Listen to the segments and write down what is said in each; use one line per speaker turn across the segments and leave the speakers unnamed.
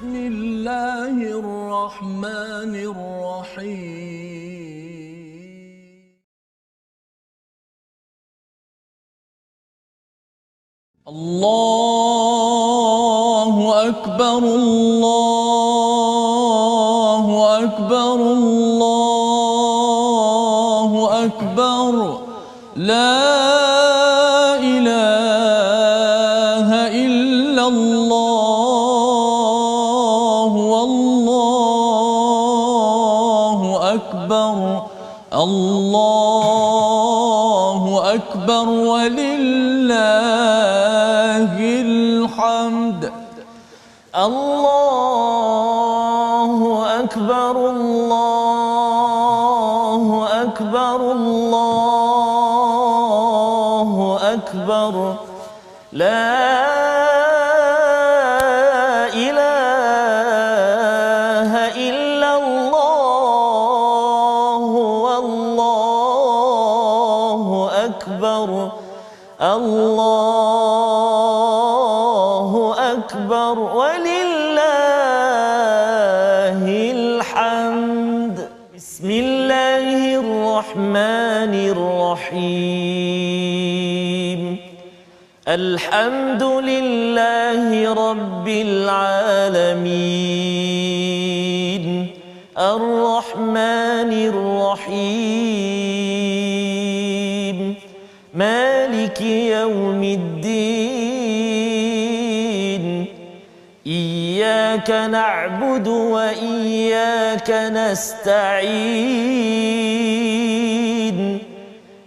بسم الله الرحمن الرحيم الله أكبر الله أكبر الله أكبر لا إله إلا الله والله أكبر الله أكبر ولله الحمد الله أكبر الله أكبر الله أكبر لا إله إلا الله والله أكبر الله أكبر ولله الحمد بسم الله الرحمن الرحيم الحمد لله رب العالمين الرحمن الرحيم مالك يوم الدين إياك نعبد وإياك نستعين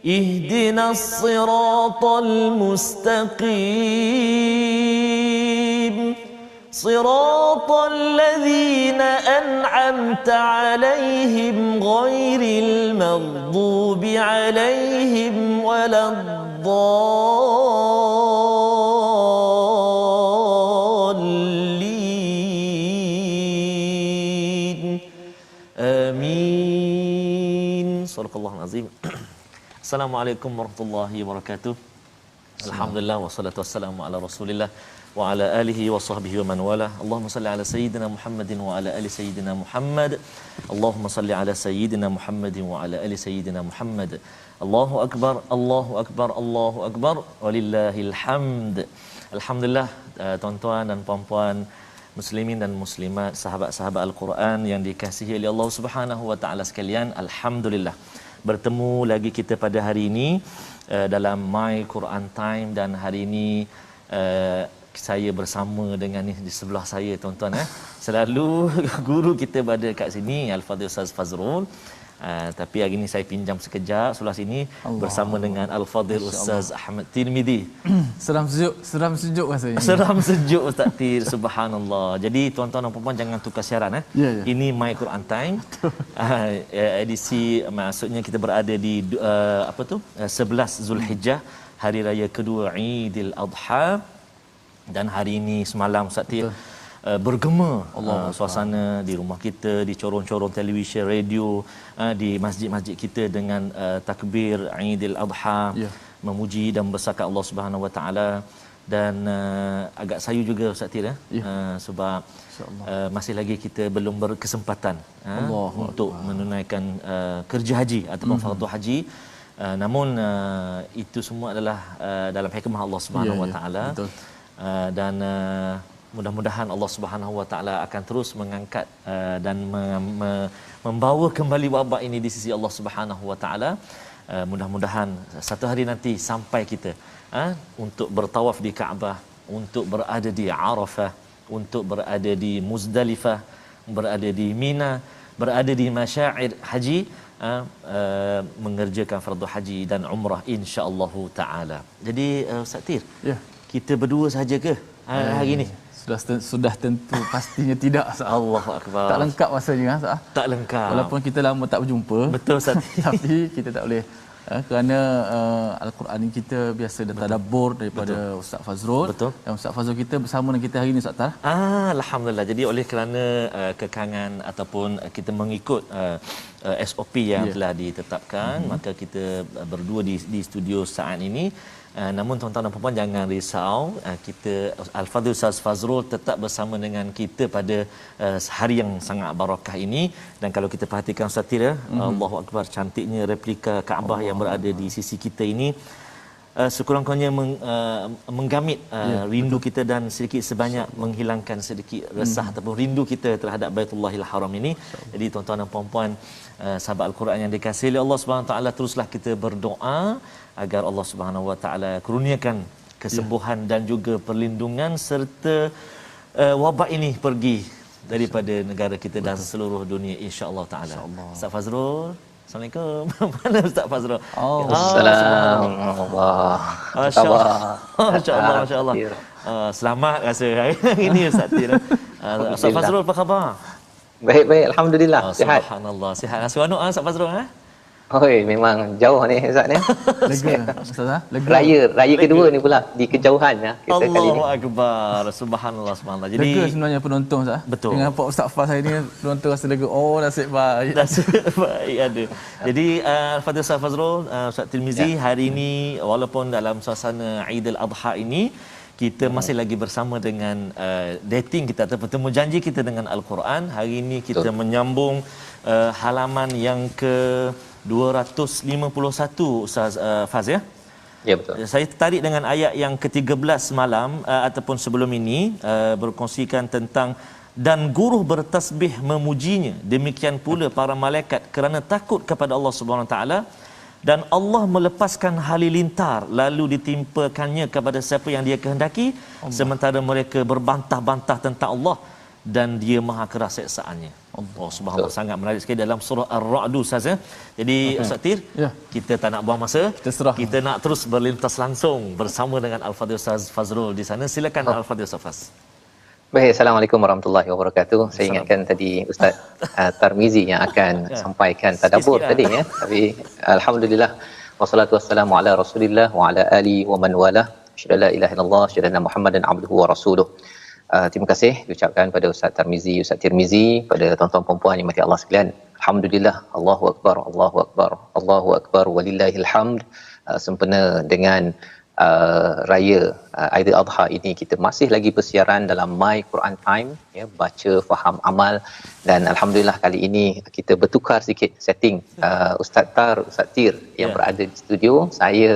اهدنا الصراط المستقيم صراط الذين أنعمت عليهم غير المغضوب عليهم ولا الضالين آمين صدق الله العظيم. Assalamualaikum warahmatullahi wabarakatuh. Alhamdulillah wassalatu wassalamu ala Rasulillah wa ala alihi wa sahbihi wa man wala. Allahumma salli ala sayyidina Muhammadin wa ala ali sayyidina Muhammad. Allahumma salli ala sayyidina Muhammadin wa ala ali sayyidina Muhammad. Allahu akbar, Allahu akbar, Allahu akbar walillahil hamd. Alhamdulillah tuan-tuan dan puan-puan muslimin dan muslimat, sahabat-sahabat Al-Quran yang dikasihi oleh Allah Subhanahu wa taala sekalian, alhamdulillah bertemu lagi kita pada hari ini dalam My Quran Time, dan hari ini saya bersama dengan di sebelah saya tuan-tuan selalu guru kita berada kat sini Al-Fadhil Ustaz Fazrul. Tapi hari ini saya pinjam sekejap sebelah sini bersama dengan Al-Fadhil Ustaz Ahmad Tirmizi.
Seram sejuk rasanya.
Seram sejuk Ustaz Tir, subhanallah. Jadi tuan-tuan dan puan-puan jangan tukar siaran Ini My Quran Time. Edisi maksudnya kita berada di 11 Zulhijjah, hari raya kedua Aidil Adha. Dan hari ini semalam Ustaz Tir bergema suasana di rumah kita, di corong-corong televisyen, radio, di masjid-masjid kita dengan takbir Aidil Adha, memuji dan membesarkan Allah Subhanahu Wa Taala. Dan agak sayu juga Ustaz Tir sebab masih lagi kita belum berkesempatan untuk menunaikan kerja haji ataupun fardu haji. Namun itu semua adalah dalam hikmah Allah Subhanahu Wa Taala. Dan mudah-mudahan Allah Subhanahu Wa Taala akan terus mengangkat dan membawa kembali wabak ini di sisi Allah Subhanahu Wa Taala. Mudah-mudahan satu hari nanti sampai kita untuk bertawaf di Kaabah, untuk berada di Arafah, untuk berada di Muzdalifah, berada di Mina, berada di masyair haji, mengerjakan fardu haji dan umrah insya-Allah taala. Jadi Ustaz Tir, kita berdua saja ke hari ini?
Sudah tentu pastinya tidak.
Allahu akbar.
Tak lengkap rasanya
tak lengkap.
Walaupun kita lama tak berjumpa.
Betul Ustaz.
Tapi kita tak boleh kerana Al-Quran ini kita biasa dan tadabbur daripada Ustaz Fazrul.
Betul.
Dan Ustaz Fazrul kita bersama dengan kita hari ini Ustaz Tar.
Alhamdulillah. Jadi oleh kerana kekangan ataupun kita mengikut SOP yang telah ditetapkan. Maka kita berdua di studio saat ini. Namun tuan-tuan dan puan jangan risau, kita Al-Fadhil Ustaz Fazrul tetap bersama dengan kita pada hari yang sangat barakah ini. Dan kalau kita perhatikan Ustaz Tira, Allahu Akbar, cantiknya replika Kaabah yang berada di sisi kita ini sekurang-kurangnya menggamit rindu kita dan sedikit sebanyak menghilangkan sedikit resah ataupun rindu kita terhadap Baitullahil Haram ini. Jadi tuan-tuan dan puan-puan sahabat Al-Quran yang dikasihi oleh Allah Subhanahu Wa Taala, teruslah kita berdoa agar Allah Subhanahu Wa Taala kurniakan kesembuhan dan juga perlindungan serta wabak ini pergi daripada negara kita dan seluruh dunia insya-Allah taala. Ustaz Fazrul, Assalamualaikum. Mana Ustaz Fazrul?
Assalamualaikum.
Masya-Allah, masya-Allah. Selamat rasa hari ini Ustaz Tira. Ustaz Fazrul apa khabar?
Baik, alhamdulillah. Sihat.
Subhanallah. Sihat. Seronok Ustaz Fazrul
Oi, memang jauh ni Ustaz ni.
Lega Ustaz, lega.
Raya kedua ni pula di kejauhan ya kita kali ni.
Allahu Akbar. Subhanallah, subhanallah. Jadi
lega sebenarnya penonton Ustaz.
Betul.
Dengan Pak Ustaz Faz hari ni penonton rasa lega. Oh, nasib baik.
Nasib baik ada. Jadi Al-Fadhil Ustaz Fazrul, Ustaz Tirmizi, hari ini walaupun dalam suasana Aidil Adha ini kita masih lagi bersama dengan dating kita atau bertemu janji kita dengan Al-Quran. Hari ini kita menyambung halaman yang ke 251 Ustaz Faz ya.
Ya betul.
Saya tertarik dengan ayat yang ke-13 malam ataupun sebelum ini berkongsikan tentang dan guru bertasbih memujinya, demikian pula para malaikat kerana takut kepada Allah Subhanahu Wa Taala, dan Allah melepaskan halilintar lalu ditimpakannya kepada siapa yang dia kehendaki sementara mereka berbantah-bantah tentang Allah dan dia maha keras seksaannya. Allah Subhanahu sangat menarik sekali dalam surah Ar-Ra'd Ustaz ya. Jadi Ustaz Tir, kita tak nak buang masa. Kita nak terus berlintas langsung bersama dengan Al-Fadhil Ustaz Fazrul di sana. Silakan Al-Fadhil Ustaz Faz.
Baik, Assalamualaikum warahmatullahi wabarakatuh. Saya ingatkan tadi Ustaz Tarmizi yang akan sampaikan tadabbur tadi ya. Tapi alhamdulillah wassalatu wassalamu ala Rasulillah wa ala ali wa man wala. Asyhadu an la ilaha illallah, asyhadu anna Muhammadan abduhu wa rasuluh. Terima kasih diucapkan pada Ustaz Tarmizi, Ustaz Tirmizi, pada tuan-tuan puan-puan yang dirahmati Allah sekalian. Alhamdulillah, Allahu akbar, Allahu akbar, Allahu akbar walillahil hamd. Sempena dengan raya Aidil Adha ini kita masih lagi bersiaran dalam My Quran Time ya, baca faham amal, dan alhamdulillah kali ini kita bertukar sikit setting. Ustaz Tir yang berada di studio, saya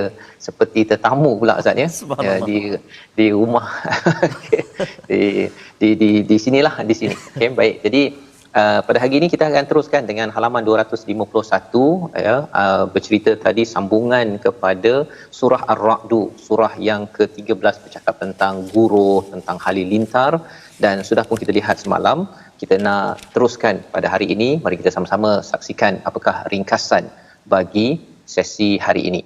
seperti tetamu pula Ustaz ya, di rumah di sinilah di sini. Okey, baik. Jadi pada hari ini kita akan teruskan dengan halaman 251 ya, bercerita tadi sambungan kepada surah Ar-Ra'd, surah yang ke-13 bercakap tentang guru, tentang halilintar, dan sudah pun kita lihat semalam. Kita nak teruskan pada hari ini. Mari kita sama-sama saksikan apakah ringkasan bagi sesi hari ini.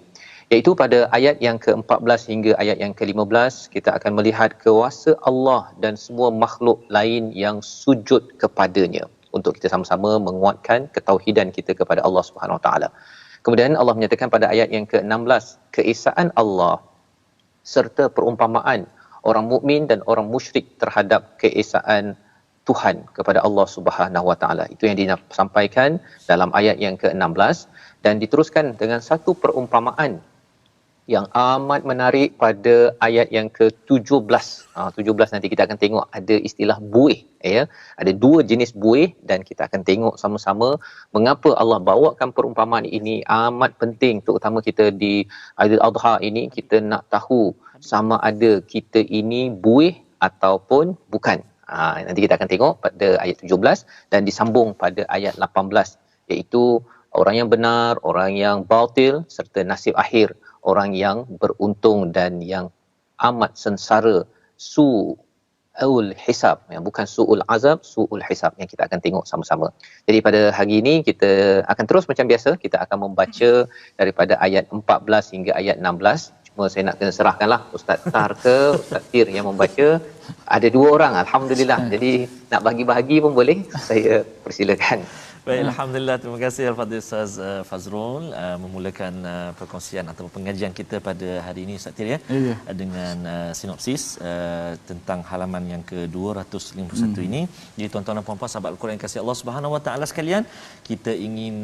Iaitu pada ayat yang ke-14 hingga ayat yang ke-15 kita akan melihat kuasa Allah dan semua makhluk lain yang sujud kepadanya, untuk kita sama-sama menguatkan ketauhidan kita kepada Allah Subhanahu Wa Taala. Kemudian Allah menyatakan pada ayat yang ke-16 keesaan Allah serta perumpamaan orang mukmin dan orang musyrik terhadap keesaan Tuhan kepada Allah Subhanahu Wa Taala. Itu yang disampaikan dalam ayat yang ke-16 dan diteruskan dengan satu perumpamaan yang amat menarik pada ayat yang ke-17. 17 nanti kita akan tengok ada istilah buih ya. Ada dua jenis buih dan kita akan tengok sama-sama mengapa Allah bawakan perumpamaan ini amat penting, terutama kita di Aidil Adha ini. Kita nak tahu sama ada kita ini buih ataupun bukan. Nanti kita akan tengok pada ayat 17 dan disambung pada ayat 18, iaitu orang yang benar, orang yang batil serta nasib akhir orang yang beruntung dan yang amat sengsara, su'ul hisab, yang bukan su'ul azab, su'ul hisab, yang kita akan tengok sama-sama. Jadi pada hari ini kita akan terus macam biasa, kita akan membaca daripada ayat 14 hingga ayat 16. Cuma saya nak kena serahkanlah Ustaz Tar ke Ustaz Tir yang membaca. Ada dua orang alhamdulillah. Jadi nak bagi-bahagi pun boleh. Saya persilakan.
Baik, alhamdulillah, terima kasih Al-Fadhil Ustaz Fazrul memulakan perkongsian atau pengajian kita pada hari ini Ustaz Tir ya. Dengan sinopsis tentang halaman yang ke-251 ini. Jadi tuan-tuan dan puan-puan sahabat Al-Quran yang kasih Allah Subhanahu Wa Taala sekalian, kita ingin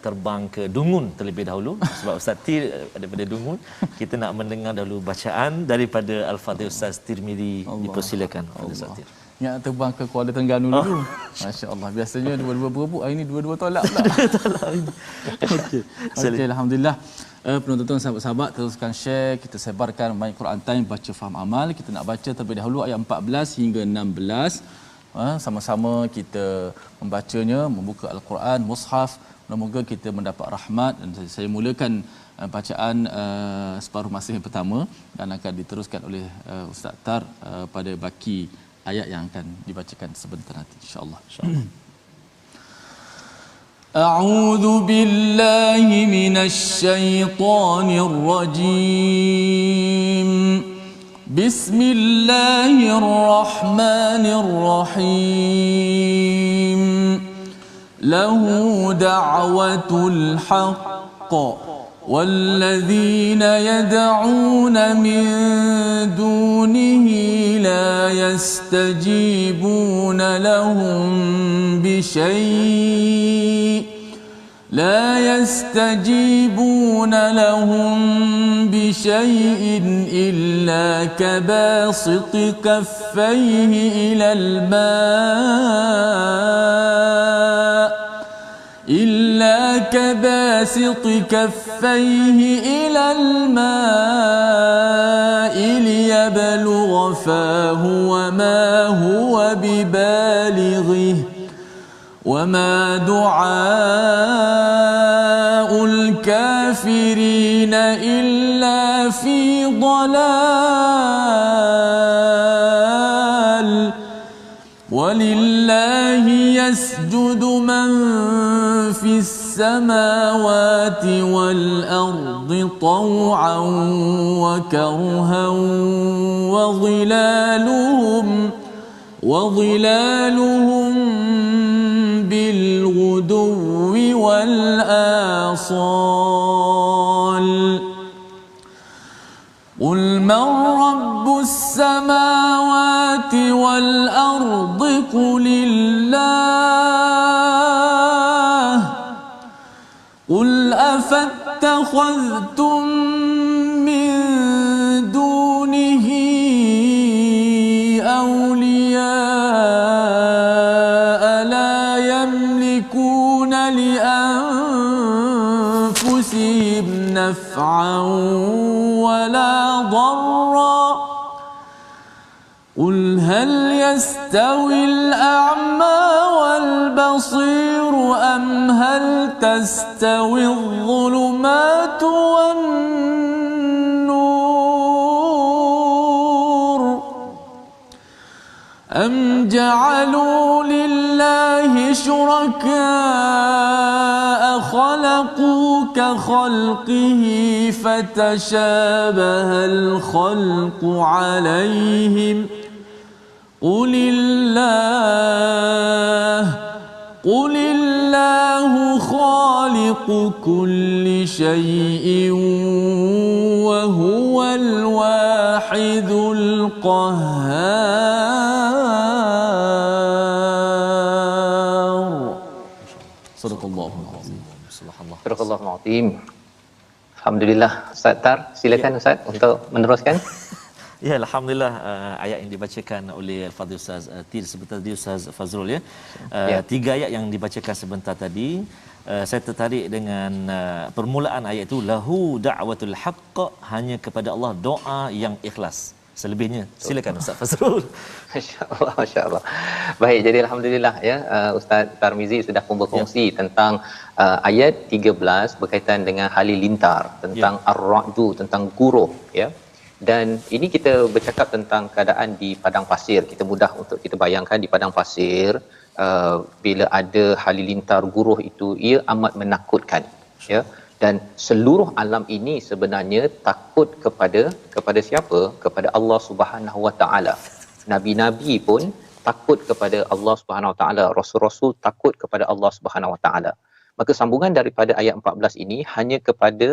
terbang ke Dungun terlebih dahulu sebab Ustaz Tir daripada Dungun. Kita nak mendengar dahulu bacaan daripada Al-Fadhil Ustaz Tirmizi. Dipersilakan Ustaz Tir.
Yang terbang ke Kuala Terengganu dulu. Masya-Allah. Biasanya dua-dua berebut, hari ini dua-dua tolak pula. Okey. Okey, alhamdulillah. Penonton sahabat-sahabat teruskan share, kita sebarkan My Quran Time baca faham amal. Kita nak baca terlebih dahulu ayat 14 hingga 16. Sama-sama kita membacanya, membuka Al-Quran mushaf. Semoga kita mendapat rahmat, dan saya mulakan bacaan separuh masa yang pertama dan akan diteruskan oleh Ustaz Tar pada baki ayat yang akan dibacakan sebentar nanti insya-Allah. A'udzu billahi minasy syaithanir rajim. Bismillahirrahmanirrahim. Lahu da'watul haqq والذين يدعون من دونه لا يستجيبون لهم بشيء إلا كباسط كفيه إلى الماء ليبلغ فاه وما هو ببالغه وما دعاء الكافرين إلا في ضلال ولله يسجد من في السماوات والأرض طوعا وكرها وظلالهم بالغدو والآصال قل من رب السماوات والأرض قل الله قل أفاتخذتم من دونه أولياء لا يملكون لأنفسهم نفعا ولا ضرا قل هل يستوي الأعمى والبصير أم هل تستوي الظلمات والنور أم جعلوا لله شركاء خلقوا كخلقه فتشابه الخلق عليهم قل الله خالق كل شيء وهو الواحد القهار. Sadaqallahul azim.
Subhanallah. Sadaqallahul azim. Alhamdulillah. Ustaz Tar, silakan Ustaz untuk meneruskan.
Ya, alhamdulillah, ayat yang dibacakan oleh Al-Fadhil Ustaz Tir sebentar tadi Ustaz Fazrul ya. Tiga ayat yang dibacakan sebentar tadi, saya tertarik dengan permulaan ayat itu, lahu da'watul haqq, hanya kepada Allah doa yang ikhlas. Selebihnya silakan Ustaz Fazrul.
Masya-Allah, masya-Allah. Baik, jadi alhamdulillah ya, Ustaz Tarmizi sudah pun berkongsi tentang ayat 13 berkaitan dengan halilintar, tentang ar-ra'du, tentang guruh ya. Dan ini kita bercakap tentang keadaan di padang pasir. Kita mudah untuk kita bayangkan di padang pasir, bila ada halilintar guruh itu, ia amat menakutkan ya. Dan seluruh alam ini sebenarnya takut kepada siapa? Kepada Allah Subhanahu Wa Taala. Nabi-nabi pun takut kepada Allah Subhanahu Wa Taala, rasul-rasul takut kepada Allah Subhanahu Wa Taala. Maka sambungan daripada ayat 14 ini hanya kepada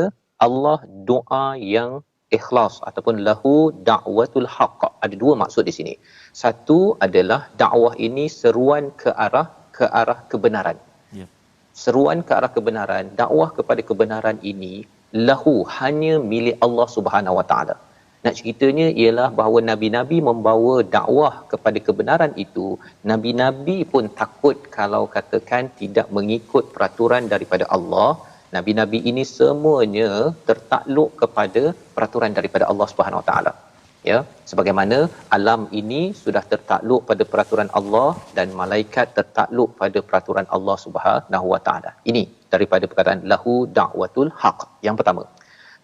Allah doa yang ikhlas ataupun lahu da'watul haqq. Ada dua maksud di sini. Satu adalah dakwah ini seruan ke arah kebenaran.
Ya.
Seruan ke arah kebenaran, dakwah kepada kebenaran ini lahu hanya milik Allah Subhanahu Wa Taala. Nak ceritanya ialah bahawa nabi-nabi membawa dakwah kepada kebenaran itu, nabi-nabi pun takut kalau katakan tidak mengikut peraturan daripada Allah. Nabi-nabi ini semuanya tertakluk kepada peraturan daripada Allah Subhanahu Wa Taala. Ya, sebagaimana alam ini sudah tertakluk pada peraturan Allah dan malaikat tertakluk pada peraturan Allah Subhanahu Wa Taala. Ini daripada perkataan lahu da'watul haqq yang pertama.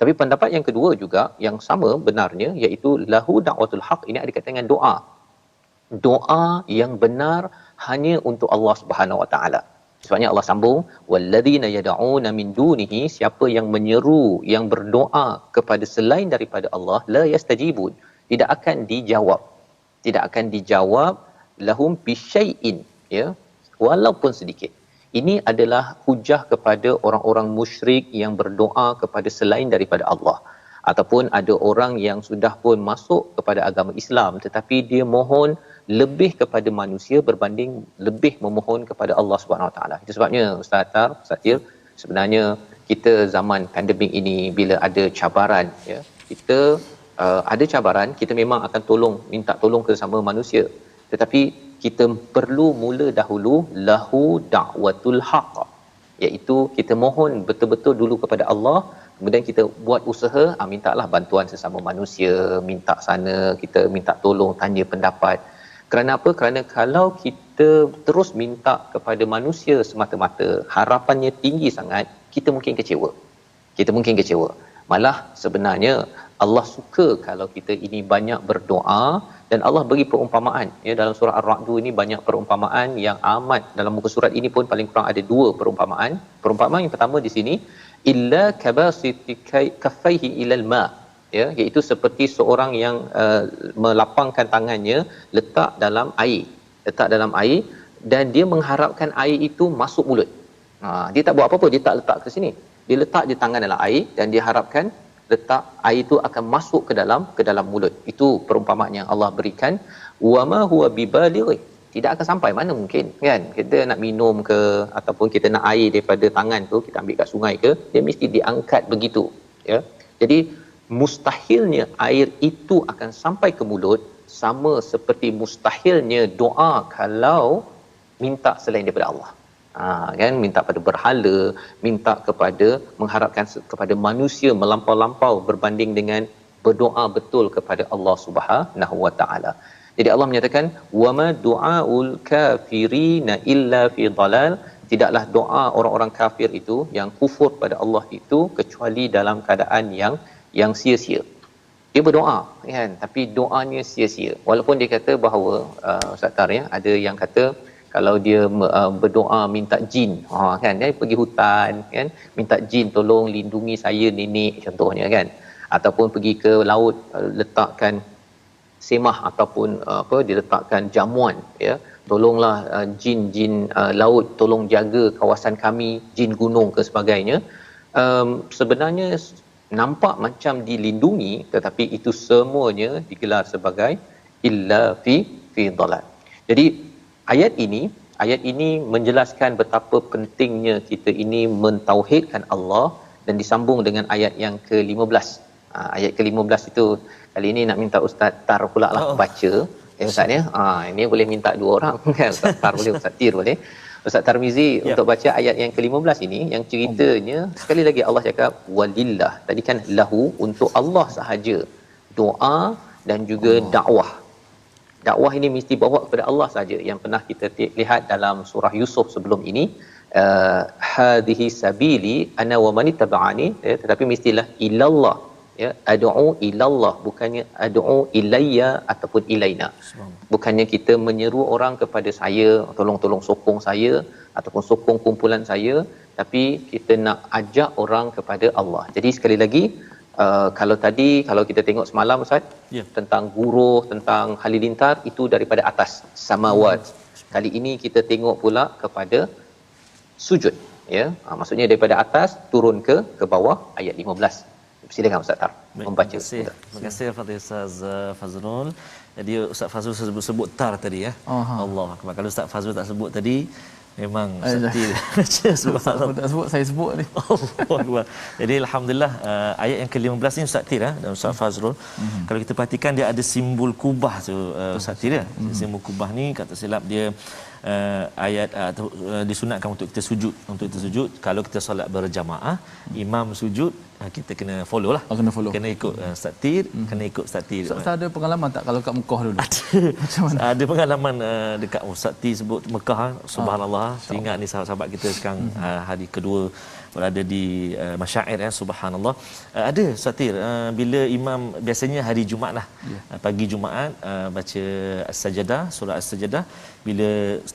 Tapi pendapat yang kedua juga yang sama benarnya, iaitu lahu da'watul haqq ini ada kaitan dengan doa. Doa yang benar hanya untuk Allah Subhanahu Wa Taala. Sebabnya Allah sambung walladzina yad'una min dunihi, siapa yang menyeru, yang berdoa kepada selain daripada Allah, la yastajibun, tidak akan dijawab. Tidak akan dijawab lahum bisyai'in, ya, walaupun sedikit. Ini adalah hujah kepada orang-orang musyrik yang berdoa kepada selain daripada Allah. Ataupun ada orang yang sudah pun masuk kepada agama Islam tetapi dia mohon lebih kepada manusia berbanding lebih memohon kepada Allah Subhanahu Wa Taala. Itu sebabnya Ustaz Tir, sebenarnya kita zaman pandemik ini bila ada cabaran, ya, kita ada cabaran, kita memang akan minta tolong ke sesama manusia. Tetapi kita perlu mula dahulu lahu da'watul haqq, iaitu kita mohon betul-betul dulu kepada Allah, kemudian kita buat usaha, mintalah bantuan sesama manusia, minta sana, kita minta tolong, tanya pendapat. Kerana apa? Kerana kalau kita terus minta kepada manusia semata-mata, harapannya tinggi sangat, kita mungkin kecewa. Malah sebenarnya Allah suka kalau kita ini banyak berdoa, dan Allah bagi perumpamaan, ya, dalam surah Ar-Ra'd ini banyak perumpamaan yang amat, dalam muka surat ini pun paling kurang ada 2 perumpamaan. Perumpamaan yang pertama di sini illa kabasiti kaffaihi ilal ma, ya, iaitu seperti seorang yang melapangkan tangannya letak dalam air dan dia mengharapkan air itu masuk mulut. Dia tak buat apa-apa, dia tak letak ke sini, dia letak je tangan dalam air dan dia harapkan letak air itu akan masuk ke dalam mulut. Itu perumpamaan yang Allah berikan. Wama huwa bibaligh, tidak akan sampai, mana mungkin, kan? Kita nak minum ke ataupun kita nak air daripada tangan tu, kita ambil kat sungai ke, dia mesti diangkat begitu, ya. Jadi mustahilnya air itu akan sampai ke mulut, sama seperti mustahilnya doa kalau minta selain daripada Allah. Kan, minta pada berhala, minta kepada mengharapkan kepada manusia melampau-lampau berbanding dengan berdoa betul kepada Allah Subhanahu Wa Taala. Jadi Allah menyatakan wama du'aul kafirina illa fi dhalal, tidaklah doa orang-orang kafir itu yang kufur pada Allah itu kecuali dalam keadaan yang sia-sia. Dia berdoa, kan, tapi doanya sia-sia. Walaupun dia kata bahawa Ustaz Tar, ya, ada yang kata kalau dia berdoa minta jin, kan, dia pergi hutan, kan, minta jin tolong lindungi saya nenek contohnya, kan, ataupun pergi ke laut, letakkan semah ataupun diletakkan jamuan, ya, tolonglah jin laut tolong jaga kawasan kami, jin gunung ke sebagainya. Sebenarnya nampak macam dilindungi, tetapi itu semuanya digelar sebagai illa fi dhalal. Jadi ayat ini menjelaskan betapa pentingnya kita ini mentauhidkan Allah, dan disambung dengan ayat yang ke-15. Ayat ke-15 itu kali ini nak minta Ustaz Tar pula lah baca. Ustaz, ya. Ini boleh minta 2 orang, kan? Ustaz Tar boleh, Ustaz Tir boleh. Ustaz Tarmizi untuk baca ayat yang ke-15 ini, yang ceritanya sekali lagi Allah cakap walillah. Tadi kan lahu, untuk Allah sahaja doa dan juga dakwah. Dakwah ini mesti bawa kepada Allah saja. Yang pernah kita lihat dalam surah Yusuf sebelum ini, hadhihi sabili ana wa man ittaba'ani, ya, tetapi mestilah ilallah, ya, ad'u ilallah, bukannya ad'u ilayya ataupun ilaina. Bukannya kita menyeru orang kepada saya, tolong sokong saya ataupun sokong kumpulan saya, tapi kita nak ajak orang kepada Allah. Jadi sekali lagi Kalau tadi kalau kita tengok semalam Ustaz, tentang guruh, tentang halilintar itu daripada atas samawat. Kali ini kita tengok pula kepada sujud, ya. Maksudnya daripada atas turun ke bawah ayat 15. Silakan Ustaz Tar membaca.
Terima kasih Fadil Ustaz Fazrul. Jadi Ustaz Fazrul sebut tar tadi ya. Allah Akbar. Kalau Ustaz Fazrul tak sebut tadi memang sakti.
Subhanallah. Tak sebut saya sebut ni.
Allah. Jadi alhamdulillah ayat yang ke-15 ni Ustaz Tir dan Ustaz Fazrul. Kalau kita perhatikan dia ada simbol kubah tu Ustaz Tir ya. Simbol kubah ni kata silap dia ayat disunatkan untuk kita sujud kalau kita solat berjamaah, imam sujud kita kena follow lah, kena ikut Ustaz Tir, kena ikut Ustaz Tir.
Ustaz ada pengalaman tak kalau kat Mekah dulu?
Macam mana? Ada pengalaman dekat Ustaz Tir sebut Mekah, subhanallah. Ingat ni sahabat-sahabat kita sekarang hari kedua berada di masyair subhanallah. Ada Ustaz Tir bila imam biasanya hari Jumaat lah, pagi Jumaat baca As-Sajdah, surah As-Sajdah, bila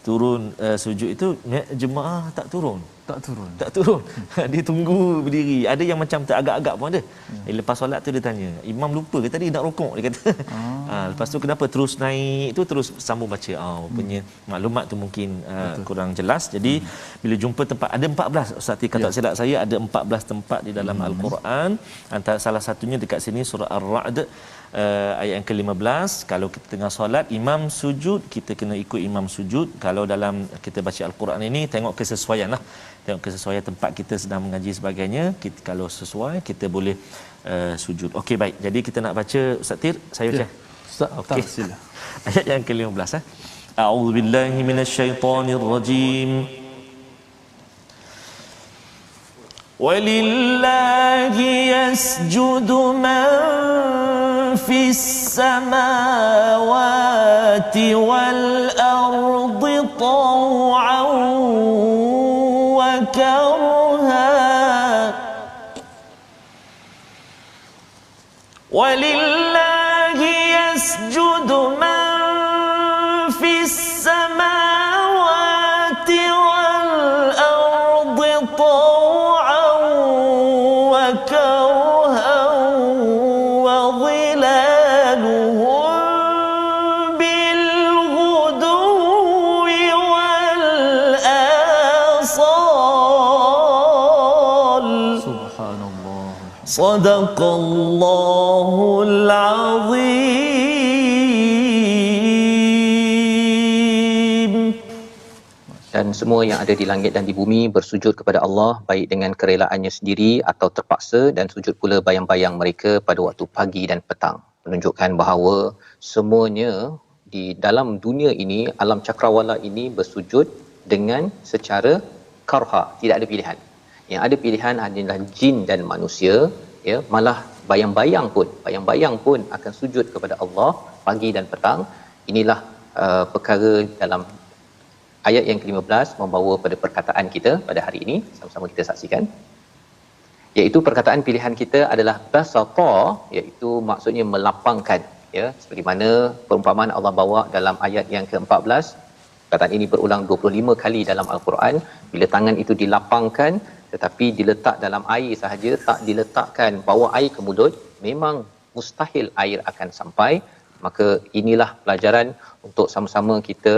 turun sujud itu jemaah tak turun. Dia tunggu berdiri. Ada yang macam teragak-agak pun ada. Lepas solat tu dia tanya, imam lupa ke tadi nak rokok, dia kata. Lepas tu kenapa terus naik tu, terus sambung baca. Punya maklumat tu mungkin kurang jelas. Jadi bila jumpa tempat ada 14 Ustaz Tir, kata silap saya ada 14 tempat di dalam Al-Quran. Antara salah satunya dekat sini surah Ar-Ra'd ayat yang ke-15. Kalau kita tengah solat imam sujud, kita kena ikut imam sujud. Kalau dalam kita baca Al-Quran ini tengok kesesuaian lah, tengok kesesuaian tempat kita sedang mengaji sebagainya. Kita kalau sesuai kita boleh sujud. Okey, baik. Jadi kita nak baca Ustaz Tir, saya baca.
Ustaz, okey, sila.
Ayat yang ke-15 A'udzubillahi minasyaitonirrajim. Walillahi yasjudu man fis samawati wal ardi taw'an wa karha. Walillahi yasjudu man fis samawati wal ardi taw'an wa karhan wa dhilaluhum bil ghuduwi wal asal.
Subhanallah.
Sadaqallahul azim.
Dan semua yang ada di langit dan di bumi bersujud kepada Allah, baik dengan kerelaannya sendiri atau terpaksa, dan sujud pula bayang-bayang mereka pada waktu pagi dan petang. Menunjukkan bahawa semuanya di dalam dunia ini, alam cakrawala ini bersujud dengan secara karha, tidak ada pilihan. Yang ada pilihan adalah jin dan manusia, ya. Malah bayang-bayang pun akan sujud kepada Allah pagi dan petang. Inilah perkara dalam ayat yang ke-15 membawa pada perkataan kita pada hari ini. Sama-sama kita saksikan. Iaitu perkataan pilihan kita adalah basata, iaitu maksudnya melapangkan, ya. Sebagaimana perumpamaan Allah bawa dalam ayat yang ke-14. Perkataan ini berulang 25 kali dalam Al-Quran. Bila tangan itu dilapangkan tetapi diletak dalam air sahaja, tak diletakkan bawa air ke mulut, memang mustahil air akan sampai. Maka inilah pelajaran untuk sama-sama kita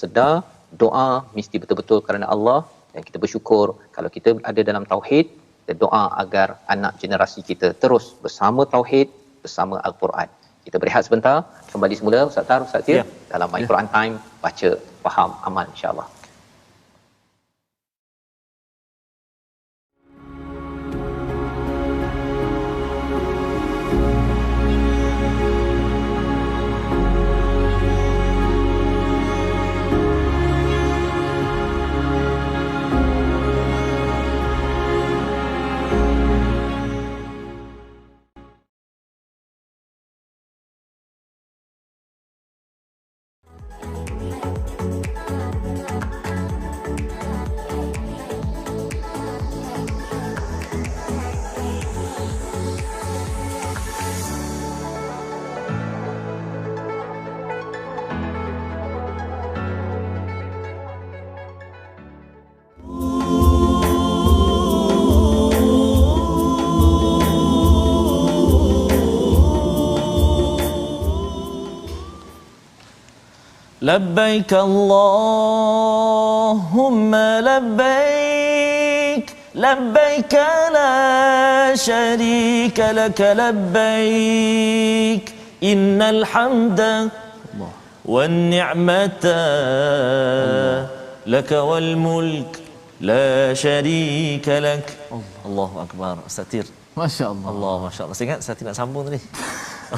sedar doa mesti betul-betul kerana Allah, dan kita bersyukur kalau kita ada dalam tauhid, kita doa agar anak generasi kita terus bersama tauhid, bersama Al-Quran. Kita berehat sebentar, kembali semula Ustaz Tar, Ustaz Tir, dalam My Quran Time, baca, faham, amal, insya-Allah.
labbaik Allahumma labbaik labbaik la syarika lak labbaik innal hamda wan ni'mata lak wal mulk la syarika lak. Allahu akbar. Ustaz,
Masya-Allah.
Allah, masya-Allah. Saya ingat saya tidak sambung tadi.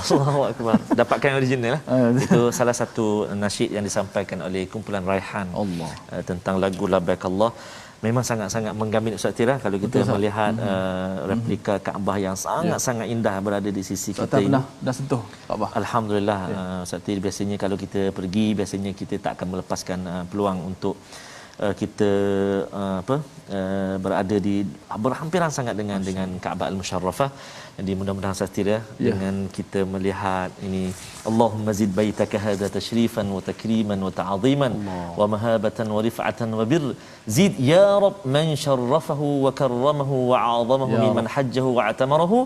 Allahu akbar. Dapatkan original lah. Itu salah satu nasyid yang disampaikan oleh kumpulan Raihan
Allah
tentang lagu Labbaik Allah. Memang sangat-sangat menggamit Ustaz Tira kalau kita melihat replika Kaabah yang sangat-sangat indah berada di sisi kita ini.
Dah sentuh Kaabah.
Alhamdulillah. Ustaz Tira, biasanya kalau kita pergi, biasanya kita tak akan melepaskan peluang untuk kita berada di berhampiran sangat dengan Kaabah Al-Musharrafah. Jadi mudah-mudahan Satira dengan kita melihat ini, Allahumma zid baitaka hadha tashrifan wa takriman wa ta'ziman wa mahabatan wa rif'atan wa bir zid ya rab man syarrafahu wa karramahu wa 'azamahu mimman hajjahu wa atamarahu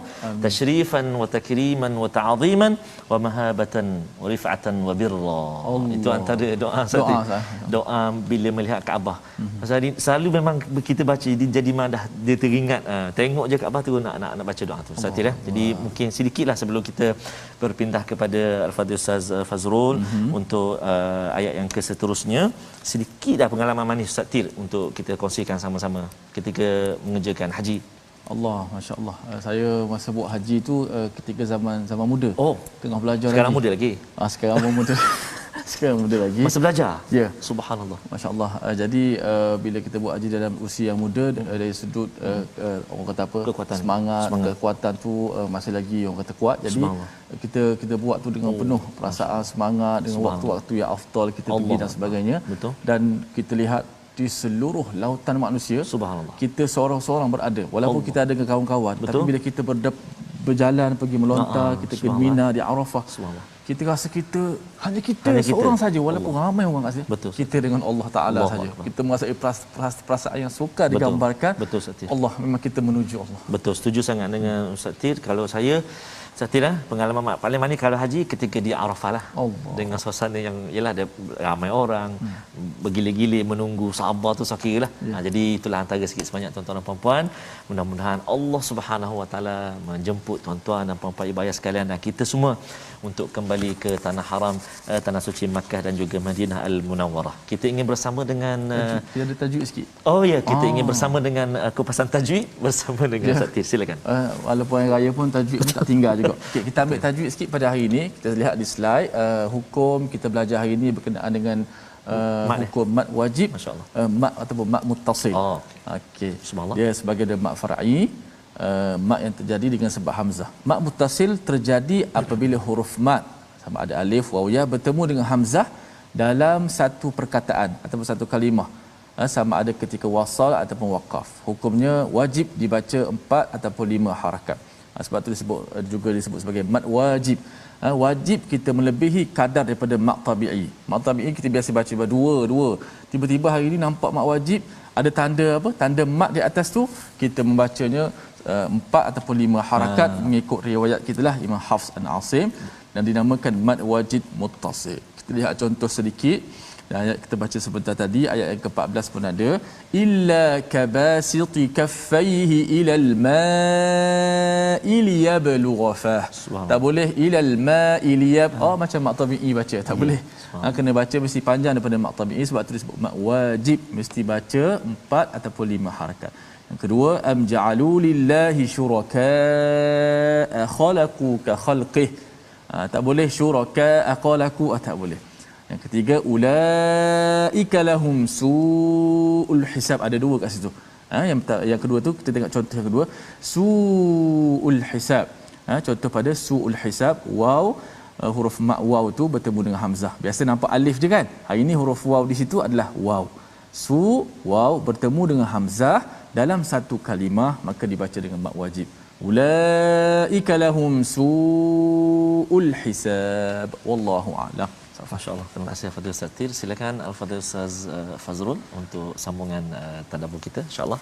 tashrifan wa takriman wa ta'ziman wa mahabatan wa rif'atan wa birra. Itu antara doa Satira. Doa bila melihat Kaabah. Selalu memang kita baca jadi madah, dia teringat tengok je Kaabah tu nak baca doa tu Satira. Jadi mungkin sedikitlah sebelum kita berpindah kepada Al-Fadhil Ustaz Fazrul untuk ayat yang seterusnya, sedikitlah pengalaman manis Ustaz Tir untuk kita kongsikan sama-sama ketika mengerjakan haji.
Allah, masya-Allah. Saya masa buat haji tu ketika zaman muda. Tengah belajar
sekarang
lagi.
Muda lagi.
Sekarang muda. Sekarang muda lagi.
Masa belajar?
Ya.
Subhanallah.
Masya-Allah. Jadi bila kita buat haji dalam usia yang muda, dari sudut orang kata apa? Semangat. Kekuatan tu masih lagi orang kata kuat. Jadi kita buat tu dengan penuh perasaan semangat, dengan waktu-waktu yang afdal kita pergi dan sebagainya.
Betul.
Dan kita lihat di seluruh lautan manusia,
subhanallah, kita
seorang-seorang berada, walaupun kita ada dengan kawan-kawan. Betul. Tapi bila kita berjalan pergi melontar, kita ke Mina di Arafah, kita rasa hanya kita seorang saja, walaupun ramai orang kat sini. Kita dengan Allah Taala saja. Kita merasai perasaan yang sukar digambarkan.
Betul,
Allah, memang kita menuju Allah.
Betul, setuju sangat dengan Ustaz Tir. Kalau saya Satira, pengalaman paling manis kalau haji ketika di Arafah lah. Dengan suasana yang ialah ada ramai orang, bergila-gila menunggu, sabar tu sakit lah. Jadi itulah antara sikit sebanyak tuan-tuan dan puan-puan. Mudah-mudahan Allah Subhanahu Wa Taala menjemput tuan-tuan dan puan-puan ibu ayah sekalian dan kita semua untuk kembali ke tanah haram, tanah suci Makkah dan juga Madinah Al-Munawwarah. Kita ingin bersama dengan
kita ada tajwid sikit.
Kita ingin bersama dengan kupasan tajwid bersama dengan Ustaz Tir. Silakan.
Walaupun hari raya pun tajwid pun tak tinggal juga. Okay, kita ambil tajwid sikit pada hari ini. Kita lihat di slide hukum kita belajar hari ini berkenaan dengan hukum mat wajib, mat ataupun mat muttasil. Okey. Dia sebagai mat far'i, mat yang terjadi dengan sebab hamzah. Mat muttasil terjadi apabila huruf mat sama ada alif waw ya bertemu dengan hamzah dalam satu perkataan ataupun satu kalimah, sama ada ketika wasal ataupun waqaf. Hukumnya wajib dibaca 4 ataupun 5 harakat. Sebab tu disebut sebagai mat wajib. Wajib kita melebihi kadar daripada mat tabi'i. Mat tabi'i kita biasa baca dua. Tiba-tiba hari ini nampak mat wajib ada tanda tanda mat di atas tu, kita membacanya 4 ataupun 5 harakat mengikut riwayat kita lah Imam Hafs an Asim, dan dinamakan mat wajib muttasil. Kita lihat contoh sedikit. Ayat kita baca sebentar tadi, ayat yang ke-14 pun ada, illa kabasiti kaffaihi ilal ma'i liyablugha fah. Tak boleh ilal ma'i liyab macam mak tabi'i baca, tak boleh. Kena baca mesti panjang daripada mak tabi'i, sebab tu disebut mak wajib, mesti baca 4 ataupun 5 harakat. Yang kedua, am ja'alu lillahi syuraka khalaqu ka khalqih. Tak boleh syuraka khalaqu, tak boleh. Yang ketiga, ulaika lahum su'ul hisab. Ada 2 kat situ. Yang kedua tu kita tengok contoh yang kedua, su'ul hisab. Contoh pada su'ul hisab, waw, huruf mak waw tu bertemu dengan hamzah. Biasa nampak alif je kan? Hari ini huruf waw di situ adalah waw. Waw bertemu dengan hamzah dalam satu kalimah, maka dibaca dengan mak wajib. Ulaika lahum su'ul hisab. Wallahu a'lam.
Masya-Allah. Terima kasih Fadil Ustaz Tir. Silakan Al-Fadhil Ustaz Fazrul untuk sambungan tadabbur kita, insya-Allah.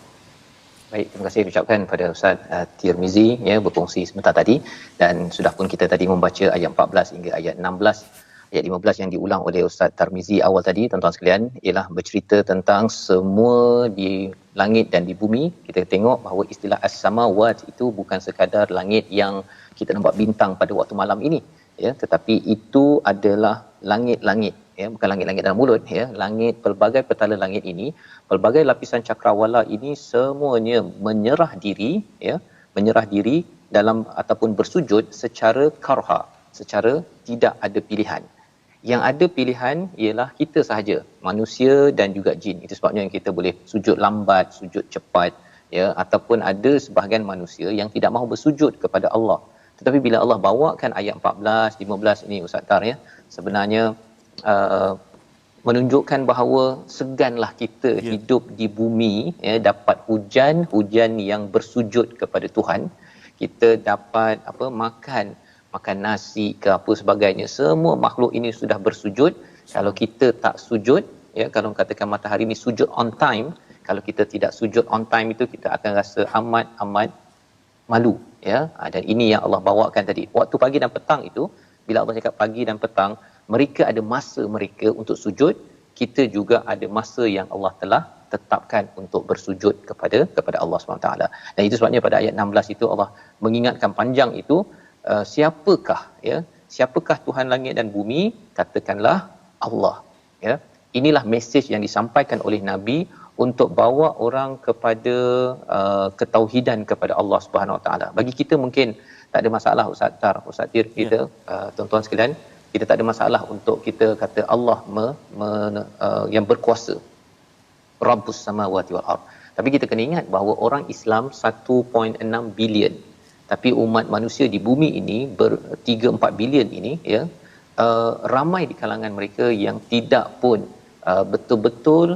Baik, terima kasih ucapkan pada Ustaz Tirmizi berkongsi sebentar tadi, dan sudah pun kita tadi membaca ayat 14 hingga ayat 16 ayat 15 yang diulang oleh Ustaz Tarmizi awal tadi, tuan-tuan sekalian, ialah bercerita tentang semua di langit dan di bumi. Kita tengok bahawa istilah as-samawat itu bukan sekadar langit yang kita nampak bintang pada waktu malam ini, ya, tetapi itu adalah langit-langit, ya, bukan langit-langit dalam mulut, ya, langit, pelbagai petala langit ini, pelbagai lapisan cakrawala ini semuanya menyerah diri, ya, menyerah diri dalam ataupun bersujud secara karha, secara tidak ada pilihan. Yang ada pilihan ialah kita sahaja, manusia dan juga jin. Itu sebabnya kita boleh sujud lambat, sujud cepat, ya, ataupun ada sebahagian manusia yang tidak mahu bersujud kepada Allah. Tetapi bila Allah bawakan ayat 14, 15 ini Ustaz Tar, ya, sebenarnya menunjukkan bahawa seganlah kita hidup di bumi, ya, dapat hujan yang bersujud kepada Tuhan. Kita dapat makan nasi ke apa sebagainya. Semua makhluk ini sudah bersujud. Kalau kita tak sujud, ya, kalau katakan matahari ni sujud on time, kalau kita tidak sujud on time itu kita akan rasa amat malu, ya. Dan ini yang Allah bawakan tadi. Waktu pagi dan petang itu, bila Allah cakap pagi dan petang, mereka ada masa mereka untuk sujud, kita juga ada masa yang Allah telah tetapkan untuk bersujud kepada Allah SWT. Dan itu sebabnya pada ayat 16 itu Allah mengingatkan panjang itu, siapakah Tuhan langit dan bumi? Katakanlah Allah, ya. Inilah mesej yang disampaikan oleh Nabi untuk bawa orang kepada ketauhidan kepada Allah Subhanahu Wa Taala. Bagi kita mungkin tak ada masalah, Ustaz Tar, Ustaz Tir, kita tuan-tuan sekalian, kita tak ada masalah untuk kita kata Allah yang berkuasa, Rabbus samawati wal ard. Tapi kita kena ingat bahawa orang Islam 1.6 bilion. Tapi umat manusia di bumi ini 3-4 bilion ini, ya, ramai di kalangan mereka yang tidak pun betul-betul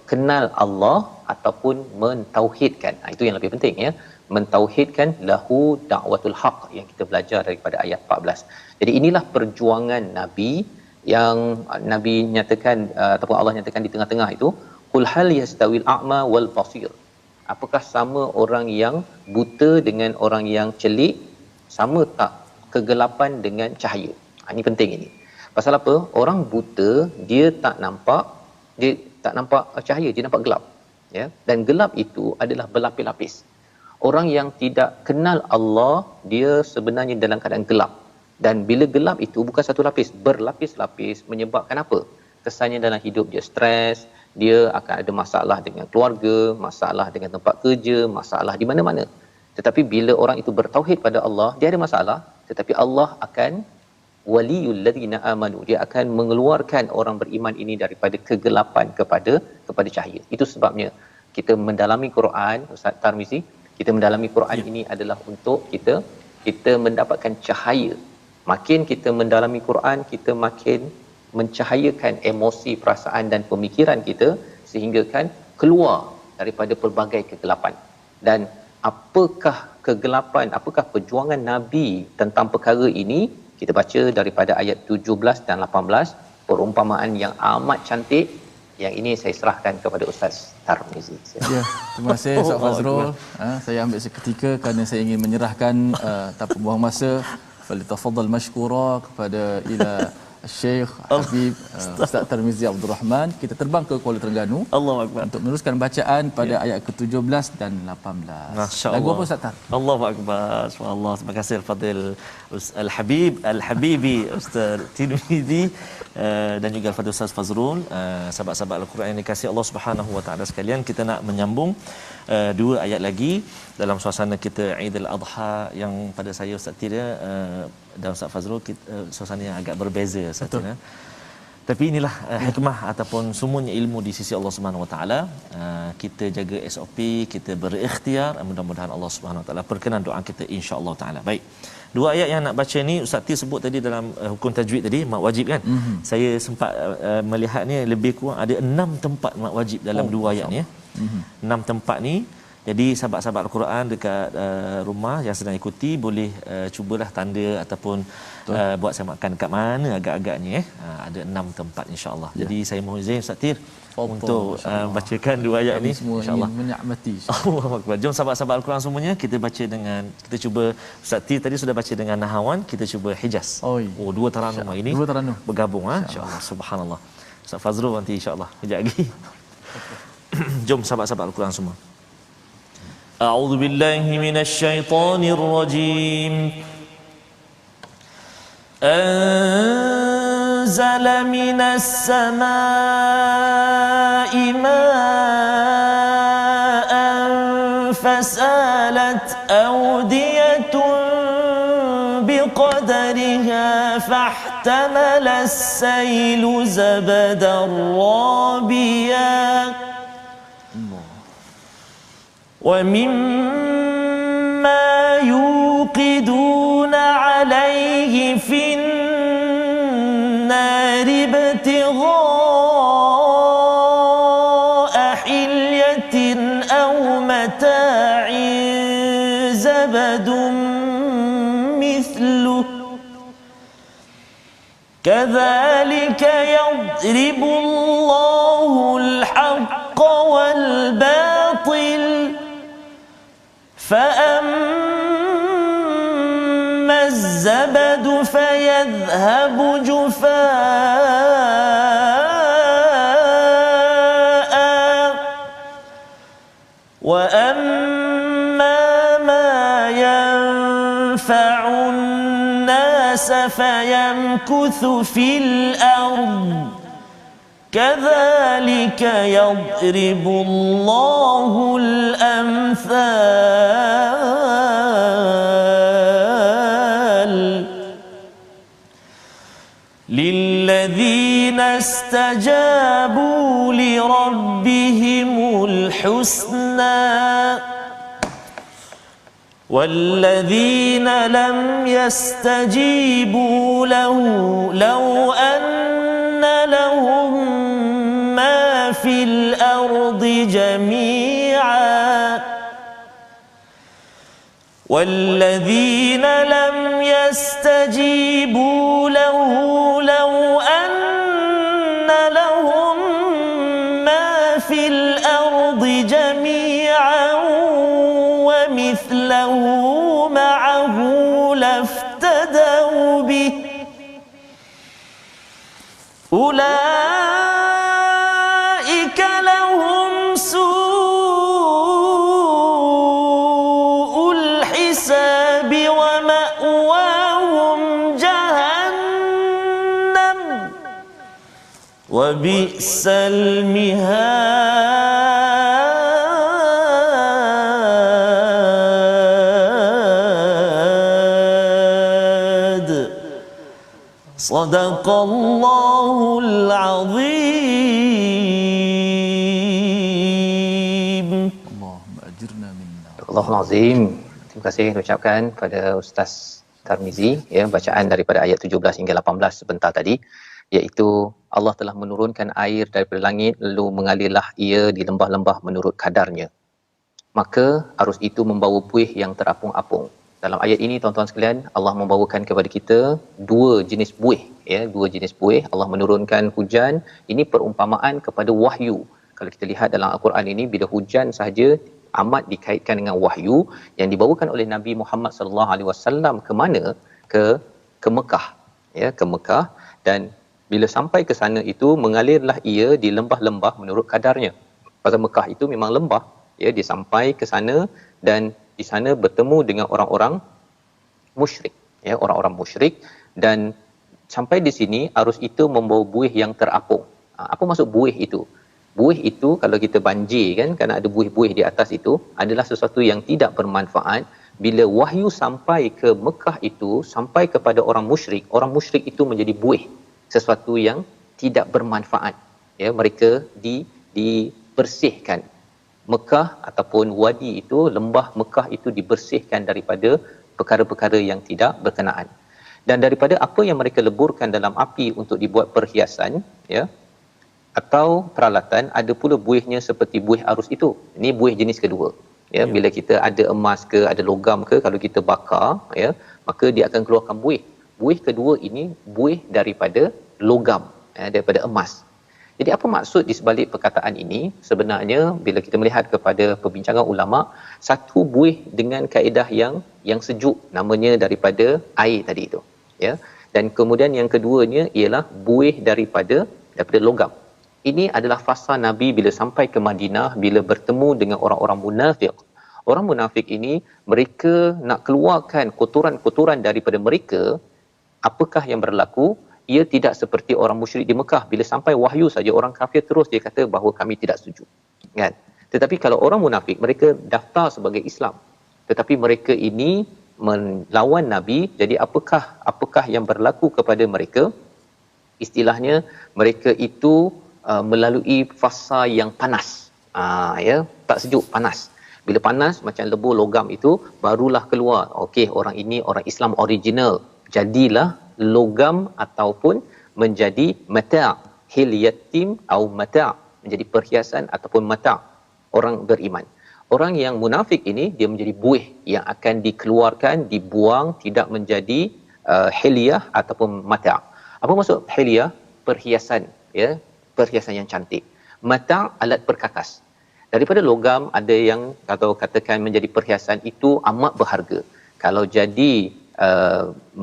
kenal Allah ataupun mentauhidkan. Itu yang lebih penting, ya, mentauhidkan lahu da'watul haq yang kita belajar daripada ayat 14. Jadi inilah perjuangan Nabi yang Nabi nyatakan ataupun Allah nyatakan di tengah-tengah itu, qul hal yastawil a'ma wal basir. Apakah sama orang yang buta dengan orang yang celik? Sama tak kegelapan dengan cahaya? Ini penting ini. Pasal apa? Orang buta dia tak nampak cahaya, dia nampak gelap, ya. Dan gelap itu adalah berlapis-lapis. Orang yang tidak kenal Allah, dia sebenarnya dalam keadaan gelap. Dan bila gelap itu bukan satu lapis, berlapis-lapis, menyebabkan apa? Kesannya dalam hidup dia stres, dia akan ada masalah dengan keluarga, masalah dengan tempat kerja, masalah di mana-mana. Tetapi bila orang itu bertauhid pada Allah, dia ada masalah, tetapi Allah akan waliyul ladzina amanu, dia akan mengeluarkan orang beriman ini daripada kegelapan kepada cahaya. Itu sebabnya kita mendalami Quran, Ustaz Tarmizi, kita mendalami Quran ini adalah untuk kita mendapatkan cahaya. Makin kita mendalami Quran, kita makin mencahayakan emosi, perasaan dan pemikiran kita sehingga kan keluar daripada pelbagai kegelapan. Dan apakah kegelapan, apakah perjuangan Nabi tentang perkara ini? Kita baca daripada ayat 17 dan 18, perumpamaan yang amat cantik. Yang ini saya serahkan kepada Ustaz Tarmizi.
Ya, terima kasih Ustaz Fazrul. Saya ambil seketika kerana saya ingin menyerahkan tanpa buang masa. Falitafadhal mashkura kepada ila Syekh Habib Ustaz Tarmizi Abdul Rahman. Kita terbang ke Kuala Terengganu untuk meneruskan bacaan pada ayat ke-17 dan 18.
Masya-Allah.
Lagu apa Ustaz Tar?
Allahu akbar. Subhanallah. Terima kasih Al-Fadil Al-Habibi Ustaz Tirmizi dan juga Al-Fadil Ustaz Fazrul, sahabat-sahabat Al-Quran yang dikasihi Allah Subhanahu wa taala sekalian. Kita nak menyambung dua ayat lagi dalam suasana kita Eid al-Adha yang pada saya Ustaz Tir dan Ustaz Fazrul, suasana yang agak berbeza Ustaz. Tapi inilah hikmah ataupun semuanya ilmu di sisi Allah Subhanahu Wa Taala. Kita jaga SOP, kita berikhtiar, mudah-mudahan Allah Subhanahu Wa Taala perkenan doa kita insya-Allah taala. Baik. Dua ayat yang nak baca ni Ustaz Tir sebut tadi dalam hukum tajwid tadi, mak wajib kan. Saya sempat melihat ni lebih kurang ada 6 tempat mak wajib dalam dua ayat ni ya. 6 tempat ni Jadi sahabat-sahabat Al-Quran dekat rumah yang sedang ikuti boleh cubalah tanda ataupun buat semakan kat mana agak-agaknya ada 6 tempat insya-Allah. Ya. Jadi saya mohon izin Ustaz Tir untuk bacakan 2 ayat ni insya-Allah.
Menikmati.
Allahu Akbar. Jom sahabat-sahabat Al-Quran semuanya kita baca dengan kita cuba Ustaz Tir tadi sudah baca dengan Nahawan, kita cuba Hijaz. Oh 2 taranum ini. 2 taranum bergabung insya-Allah. Subhanallah. Ustaz Fazrul nanti insya-Allah kejap lagi. Jom sahabat-sahabat Al-Quran semua. A'udzu billahi minasy syaithanir rajim. Anzala minas samaa'i ma'an fasalat awdiyatun biqadriha fahtamala as-saylu zabadan rabiya ومما يوقدون عليه في النار ابتغاء حلية أو متاع زبد مثله كذلك يضرب الله الحق والباطل فأما الزبد فيذهب جفاء وأما ما ينفع الناس فيمكث في الأرض كذلك يضرب الله الأمثال للذين استجابوا لربهم الحسنى والذين لم يستجيبوا له لو أن لهم ما في الأرض جميعا والذين لم يستجيبوا له لو أن لهم ما في الأرض جميعا ومثله معه لافتدوا به أولئك لهم سوء الحساب ومأواهم جهنم وبئس المهاد صدق الله العظيم
اللهم أجرنا منا.
Allahul Azim. Terima kasih ucapkan pada Ustaz Tarmizi ya, bacaan daripada ayat 17 hingga 18 sebentar tadi, iaitu Allah telah menurunkan air daripada langit lalu mengalirlah ia di lembah-lembah menurut kadarnya. Maka arus itu membawa buih yang terapung-apung. Dalam ayat ini tuan-tuan sekalian, Allah membawakan kepada kita 2 jenis buih ya, 2 jenis buih. Allah menurunkan hujan, ini perumpamaan kepada wahyu. Kalau kita lihat dalam Al-Quran ini, bila hujan sahaja amat dikaitkan dengan wahyu yang dibawakan oleh Nabi Muhammad sallallahu alaihi wasallam ke mana? Ke Mekah ya, ke Mekah, dan bila sampai ke sana itu mengalirlah ia di lembah-lembah menurut kadarnya. Pasal Mekah itu memang lembah ya, dia sampai ke sana dan di sana bertemu dengan orang-orang musyrik ya, orang-orang musyrik, dan sampai di sini arus itu membawa buih yang terapung. Apa maksud buih itu? Buih itu kalau kita banjir kan, kerana ada buih-buih di atas itu adalah sesuatu yang tidak bermanfaat. Bila wahyu sampai ke Mekah itu, sampai kepada orang musyrik itu menjadi buih, sesuatu yang tidak bermanfaat ya, mereka dibersihkan. Mekah ataupun wadi itu, lembah Mekah itu dibersihkan daripada perkara-perkara yang tidak berkenaan. Dan daripada apa yang mereka leburkan dalam api untuk dibuat perhiasan ya atau peralatan, ada pula buihnya seperti buih arus itu. Ini buih jenis kedua. ya. Bila kita ada emas ke, ada logam ke, kalau kita bakar, ya, maka dia akan keluarkan buih. Buih kedua ini buih daripada logam, ya, daripada emas. Jadi apa maksud di sebalik perkataan ini? Sebenarnya bila kita melihat kepada perbincangan ulama, satu buih dengan kaedah yang sejuk, namanya daripada air tadi itu, ya. Dan kemudian yang keduanya ialah buih daripada logam. Ini adalah fasa Nabi bila sampai ke Madinah, bila bertemu dengan orang-orang munafik. Orang munafik ini, mereka nak keluarkan kotoran-kotoran daripada mereka. Apakah yang berlaku? Ia tidak seperti orang musyrik di Mekah. Bila sampai wahyu saja, orang kafir terus dia kata bahawa kami tidak setuju, kan? Tetapi kalau orang munafik, mereka daftar sebagai Islam, tetapi mereka ini melawan Nabi. Jadi apakah yang berlaku kepada mereka? Istilahnya, mereka itu melalui fasa yang panas, ya, tak sejuk, panas. Bila panas macam lebur logam itu, barulah keluar, okey, orang ini orang Islam original, jadilah logam ataupun menjadi mata', hilyatim atau mata', menjadi perhiasan ataupun mata' orang beriman. Orang yang munafik ini, dia menjadi buih yang akan dikeluarkan, dibuang, tidak menjadi hilyah ataupun mata'. Apa maksud hilyah? Perhiasan, ya, perhiasan yang cantik. Mata' alat perkakas. Daripada logam ada yang atau katakan menjadi perhiasan itu amat berharga. Kalau jadi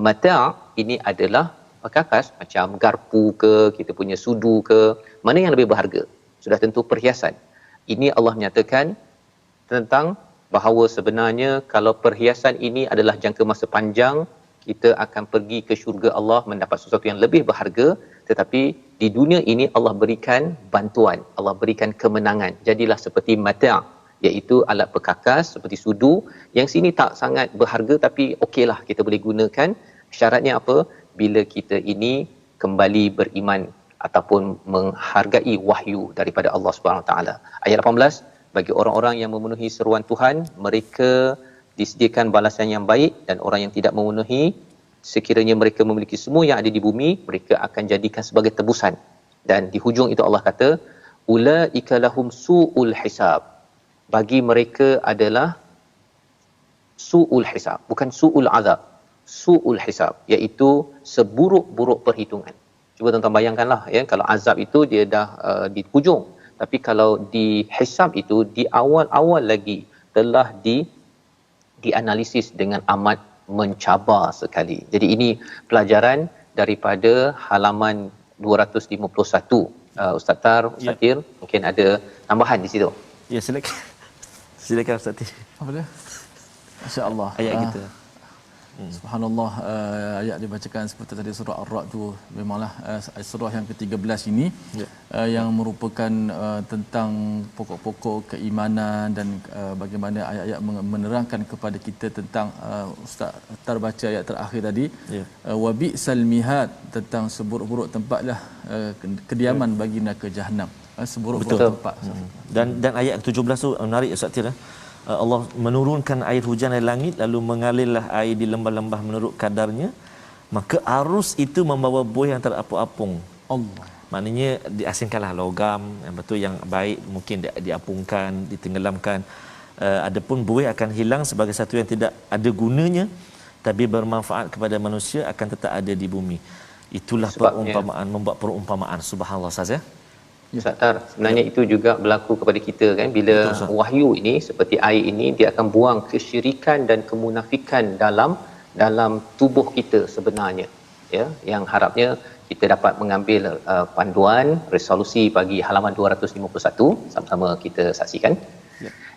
mata' ini adalah perkakas macam garpu ke, kita punya sudu ke, mana yang lebih berharga? Sudah tentu perhiasan. Ini Allah menyatakan tentang bahawa sebenarnya kalau perhiasan ini adalah jangka masa panjang, kita akan pergi ke syurga Allah mendapat sesuatu yang lebih berharga. Tetapi di dunia ini Allah berikan bantuan, Allah berikan kemenangan. Jadilah seperti mata', iaitu alat perkakas seperti sudu. Yang sini tak sangat berharga tapi okeylah kita boleh gunakan. Syaratnya apa? Bila kita ini kembali beriman ataupun menghargai wahyu daripada Allah Subhanahu Wa Taala. Ayat 18, bagi orang-orang yang memenuhi seruan Tuhan, mereka disediakan balasan yang baik, dan orang yang tidak memenuhi, sekiranya mereka memiliki semua yang ada di bumi, mereka akan jadikan sebagai tebusan. Dan di hujung itu Allah kata, ulaika lahum su'ul hisab. Bagi mereka adalah su'ul hisab, bukan su'ul azab. Su'ul hisab, iaitu seburuk-buruk perhitungan. Cuba tuan-tuan bayangkanlah, ya, kalau azab itu dia dah di hujung, tapi kalau di hisab itu di awal-awal lagi telah dianalisis dengan amat mencabar sekali. Jadi ini pelajaran daripada halaman 251. Ustaz Tar, Ustaz Tir, mungkin ada tambahan di situ.
Ya, silakan. Silakan Ustaz Tir.
Apa dia? Masya-Allah.
Ayat kita.
Subhanallah, ayat dibacakan seperti tadi surah Ar-Ra'd tu memanglah surah yang ke-13 ini, yang merupakan tentang pokok-pokok keimanan dan bagaimana ayat-ayat menerangkan kepada kita tentang Ustaz Tar baca ayat terakhir tadi, wa bi'sal mihad, tentang seburuk-buruk tempatlah kediaman bagi neraka jahanam. Seburuk-buruk tempat.
Dan ayat ke-17 tu menarik Ustaz Tir. Allah menurunkan air hujan dari langit, lalu mengalirlah air di lembah-lembah menurut kadarnya, maka arus itu membawa buih yang terapung-apung.
Allah.
Maknanya diasingkanlah logam yang betul, yang baik mungkin diapungkan, ditenggelamkan. Adapun buih akan hilang sebagai satu yang tidak ada gunanya, tapi bermanfaat kepada manusia akan tetap ada di bumi. Itulah perumpamaan, membuat perumpamaan. Subhanallah Ustaz, ya.
Ustaz Tar, sebenarnya itu juga berlaku kepada kita, kan, bila wahyu ini seperti air ini, dia akan buang kesyirikan dan kemunafikan dalam tubuh kita sebenarnya, ya, yang harapnya kita dapat mengambil panduan resolusi bagi halaman 251 sama-sama kita saksikan.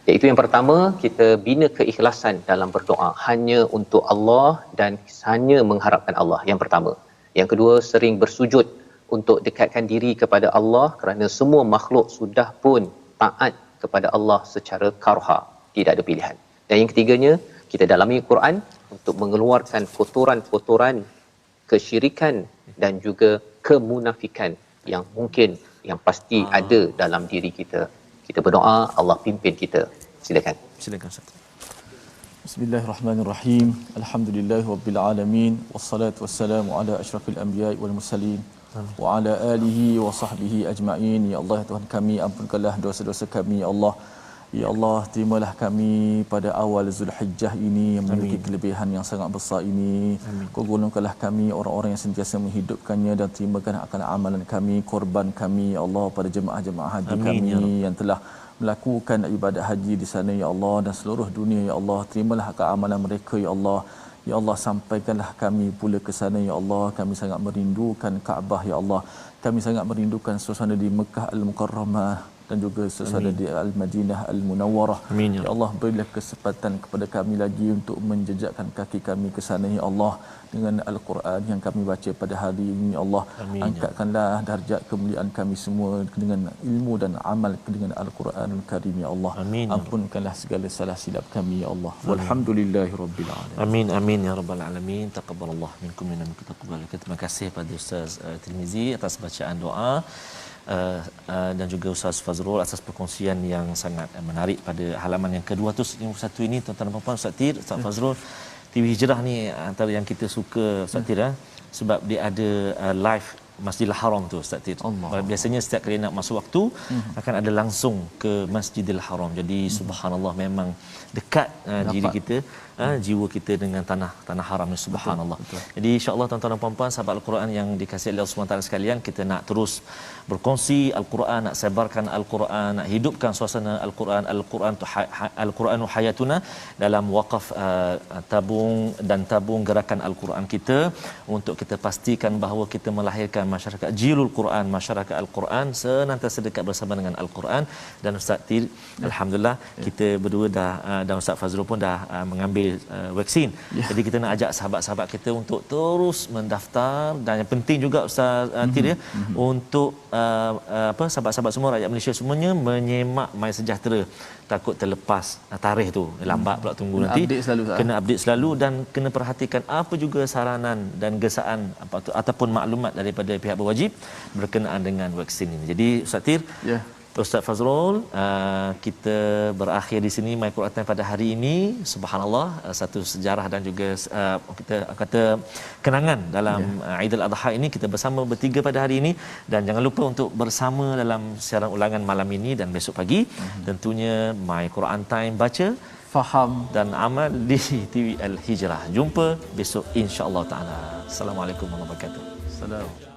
Iaitu yang pertama, kita bina keikhlasan dalam berdoa hanya untuk Allah dan hanya mengharapkan Allah, yang pertama. Yang kedua, sering bersujud untuk dekatkan diri kepada Allah, kerana semua makhluk sudah pun taat kepada Allah secara karha, tidak ada pilihan. Dan yang ketiganya, kita dalami Quran untuk mengeluarkan kotoran-kotoran kesyirikan dan juga kemunafikan yang mungkin, yang pasti ada dalam diri kita. Kita berdoa, Allah pimpin kita. Silakan.
Silakan Ustaz.
Bismillahirrahmanirrahim. Alhamdulillahirabbil alamin, wassalatu wassalamu ala asyrafil anbiya'i wal mursalin wa ala alihi wa sahbihi ajma'in. Ya Allah, Tuhan kami, ampunkanlah dosa-dosa kami, ya Allah. Ya Allah, terimalah kami pada awal Zulhijjah ini yang memiliki kelebihan yang sangat besar ini. Kau golongkanlah kami orang-orang yang sentiasa menghidupkannya dan terimakan akan amalan kami, korban kami ya Allah pada jemaah-jemaah haji kami yang telah melakukan ibadat haji di sana ya Allah dan seluruh dunia ya Allah. Terimalah akan amalan mereka ya Allah. Ya Allah, sampaikanlah kami pula ke sana ya Allah. Kami sangat merindukan Kaabah ya Allah. Kami sangat merindukan suasana di Mekah Al-Mukarramah dan juga suasana di Al-Madinah Al-Munawwarah. Ya Allah, berilah kesempatan kepada kami lagi untuk menjejakkan kaki kami ke sana ya Allah dengan Al-Quran yang kami baca pada hari ini ya Allah. Angkatkanlah darjat kemuliaan kami semua dengan ilmu dan amal dengan Al-Quranul Karim ya Allah. Ampunkanlah segala salah silap kami ya Allah. Walhamdulillahirabbil alamin.
Amin amin ya rabbal alamin. Taqabbalallah minkum minna taqabbal. Terima kasih pada Ustaz Tirmizi atas bacaan doa. Dan juga Ustaz Fazrul atas perkongsian yang sangat menarik pada halaman yang ke-251 ini, tuan-tuan dan puan-puan. Ustaz Tir, Ustaz Fazrul, TV Hijrah ni antara yang kita suka Ustaz Tir, sebab dia ada live Masjidil Haram tu Ustaz Tir. Biasanya setiap kali nak masuk waktu akan ada langsung ke Masjidil Haram. Jadi subhanallah, memang dekat diri kita, jiwa kita dengan tanah haram ni, subhanallah. Betul. Jadi insya-Allah tuan-tuan dan puan-puan sahabat Al-Quran yang dikasihi Allah Subhanahu taala sekalian, kita nak terus berkongsi Al-Quran, nak sebarkan Al-Quran, nak hidupkan suasana Al-Quran. Al-Quranu hayatuna dalam wakaf tabung gerakan Al-Quran kita, untuk kita pastikan bahawa kita melahirkan masyarakat Jilul Quran, masyarakat Al-Quran senantiasa dekat bersama dengan Al-Quran. Dan Ustaz Tir, alhamdulillah kita berdua dah dan Ustaz Fazrul pun dah mengambil vaksin. Jadi kita nak ajak sahabat-sahabat kita untuk terus mendaftar, dan yang penting juga Ustaz Tir untuk sahabat-sahabat semua, rakyat Malaysia semuanya menyemak My Sejahtera. Takut terlepas tarikh tu, lambat pula tunggu nanti. Kena update selalu dan kena perhatikan apa juga saranan dan gesaan ataupun maklumat daripada pihak berwajib berkenaan dengan vaksin ini. Jadi Ustaz Tir, Ustaz Fazrul, kita berakhir di sini My Quran Time pada hari ini. Subhanallah, satu sejarah dan juga kita kata kenangan dalam Aidil Adha ini, kita bersama bertiga pada hari ini. Dan jangan lupa untuk bersama dalam siaran ulangan malam ini dan besok pagi. Tentunya My Quran Time, baca, faham dan amal di TV Al Hijrah. Jumpa besok insya-Allah taala. Assalamualaikum warahmatullahi wabarakatuh.
Assalamualaikum.